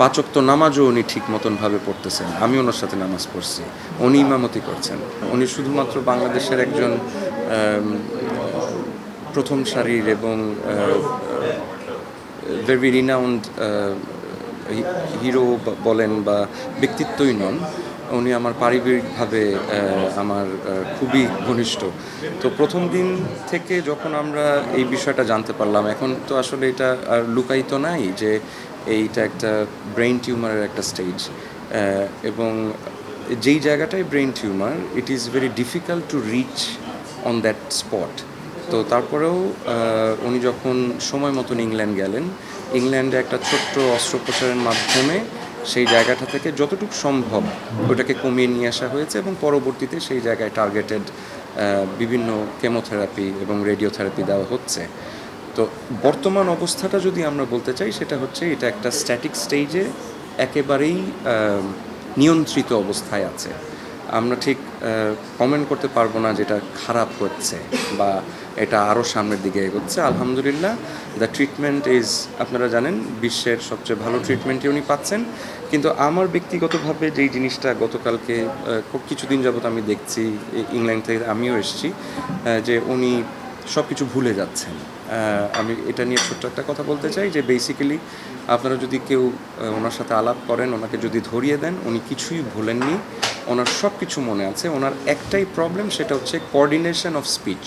৫ ওয়াক্ত নামাজও উনি ঠিক মতনভাবে পড়তেছেন। আমি ওনার সাথে নামাজ পড়ছি। উনি ইমামতি করছেন। উনি শুধুমাত্র বাংলাদেশের একজন প্রথম সারির এবং ভেরি রিনাউন্ড হিরো বলেন বা ব্যক্তিত্বই নন। উনি আমার পারিবারিকভাবে আমার খুবই ঘনিষ্ঠ। তো প্রথম দিন থেকে যখন আমরা এই বিষয়টা জানতে পারলাম, এখন তো আসলে এটা আর লুকায়িত নাই যে এইটা একটা ব্রেইন টিউমারের একটা স্টেজ, এবং যেই জায়গাটায় brain tumour, it is very difficult to reach on that spot. তো তারপরেও উনি যখন সময় মতন ইংল্যান্ড গেলেন, ইংল্যান্ডে একটা ছোট্ট অস্ত্রোপচারের মাধ্যমে সেই জায়গাটা থেকে যতটুকু সম্ভব ওটাকে কমিয়ে নিয়ে আসা হয়েছে, এবং পরবর্তীতে সেই জায়গায় টার্গেটেড বিভিন্ন কেমোথেরাপি এবং রেডিওথেরাপি দেওয়া হচ্ছে। তো বর্তমান অবস্থাটা যদি আমরা বলতে চাই, সেটা হচ্ছে এটা একটা স্ট্যাটিক স্টেজে একেবারেই নিয়ন্ত্রিত অবস্থায় আছে। আমরা ঠিক কমেন্ট করতে পারবো না যেটা খারাপ হচ্ছে বা এটা আরও সামনের দিকে এগোচ্ছে। আলহামদুলিল্লাহ, দ্য ট্রিটমেন্ট ইজ, আপনারা জানেন, বিশ্বের সবচেয়ে ভালো ট্রিটমেন্টই উনি পাচ্ছেন। কিন্তু আমার ব্যক্তিগতভাবে যেই জিনিসটা গতকালকে কিছুদিন যাবত আমি দেখছি, ইংল্যান্ড থেকে আমিও এসেছি, যে উনি সব কিছু ভুলে যাচ্ছেন। আমি এটা নিয়ে ছোট্ট একটা কথা বলতে চাই যে বেসিক্যালি আপনারা যদি কেউ ওনার সাথে আলাপ করেন, ওনাকে যদি ধরিয়ে দেন, উনি কিছুই ভুলেননি, ওনার সব কিছু মনে আছে। ওনার একটাই প্রবলেম, সেটা হচ্ছে কোঅর্ডিনেশন অফ স্পিচ।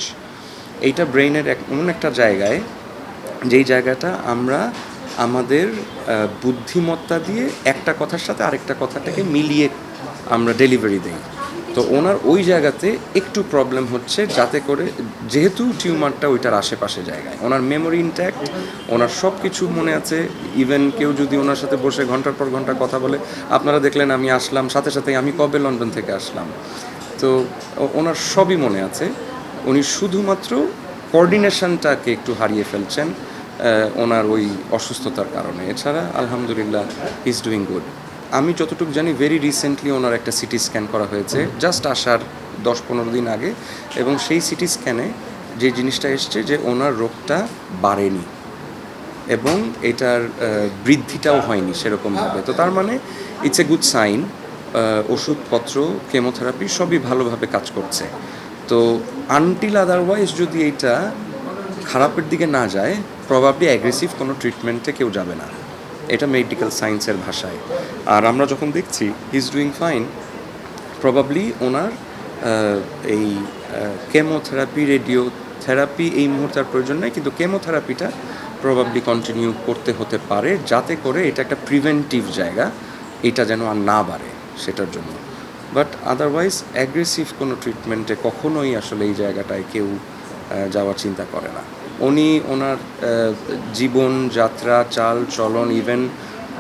এইটা ব্রেইনের এমন একটা জায়গায়, যেই জায়গাটা আমরা আমাদের বুদ্ধিমত্তা দিয়ে একটা কথার সাথে আরেকটা কথাটাকে মিলিয়ে আমরা ডেলিভারি দিই। তো ওনার ওই জায়গাতে একটু প্রবলেম হচ্ছে, যাতে করে, যেহেতু টিউমারটা ওইটার আশেপাশে জায়গায়, ওনার মেমোরি ইনট্যাক্ট, ওনার সব কিছু মনে আছে। ইভেন কেউ যদি ওনার সাথে বসে ঘন্টার পর ঘন্টা কথা বলে, আপনারা দেখলেন আমি আসলাম, সাথে সাথেই আমি কবে লন্ডন থেকে আসলাম। তো ওনার সবই মনে আছে। উনি শুধুমাত্র কোঅর্ডিনেশনটাকে একটু হারিয়ে ফেলছেন ওনার ওই অসুস্থতার কারণে। এছাড়া আলহামদুলিল্লাহ হি ইজ ডুইং গুড। আমি যতটুকু জানি, ভেরি রিসেন্টলি ওনার একটা সিটি স্ক্যান করা হয়েছে, জাস্ট আসার 10-15 দিন আগে, এবং সেই সিটি স্ক্যানে যে জিনিসটা এসছে যে ওনার রোগটা বাড়েনি এবং এটার বৃদ্ধিটাও হয়নি সেরকমভাবে। তো তার মানে ইটস এ গুড সাইন। ওষুধপত্র, কেমোথেরাপি সবই ভালোভাবে কাজ করছে। তো আনটিল আদারওয়াইজ যদি এইটা খারাপের দিকে না যায়, প্রবাবলি অ্যাগ্রেসিভ কোনো ট্রিটমেন্টে কেউ যাবে না। এটা মেডিকেল সায়েন্সের ভাষায়। আর আমরা যখন দেখছি he is doing fine, probably ওনার এই কেমোথেরাপি, রেডিওথেরাপি এই মুহূর্তে আর প্রয়োজন নেই, কিন্তু কেমোথেরাপিটা প্রবাবলি কন্টিনিউ করতে হতে পারে, যাতে করে এটা একটা প্রিভেন্টিভ জায়গা, এটা যেন আর না বাড়ে সেটার জন্য। বাট আদারওয়াইজ অ্যাগ্রেসিভ কোনো ট্রিটমেন্টে কখনোই আসলে এই জায়গাটায় কেউ যাওয়ার চিন্তা করে না। উনি ওনার জীবনযাত্রা, চাল চলন, ইভেন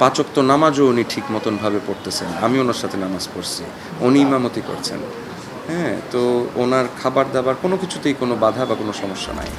৫ ওয়াক্ত নামাজও উনি ঠিক মতনভাবে পড়তেছেন। আমি ওনার সাথে নামাজ পড়ছি। উনি ইমামতি করছেন। হ্যাঁ, তো ওনার খাবার দাবার কোনো কিছুতেই কোনো বাধা বা কোনো সমস্যা নাই।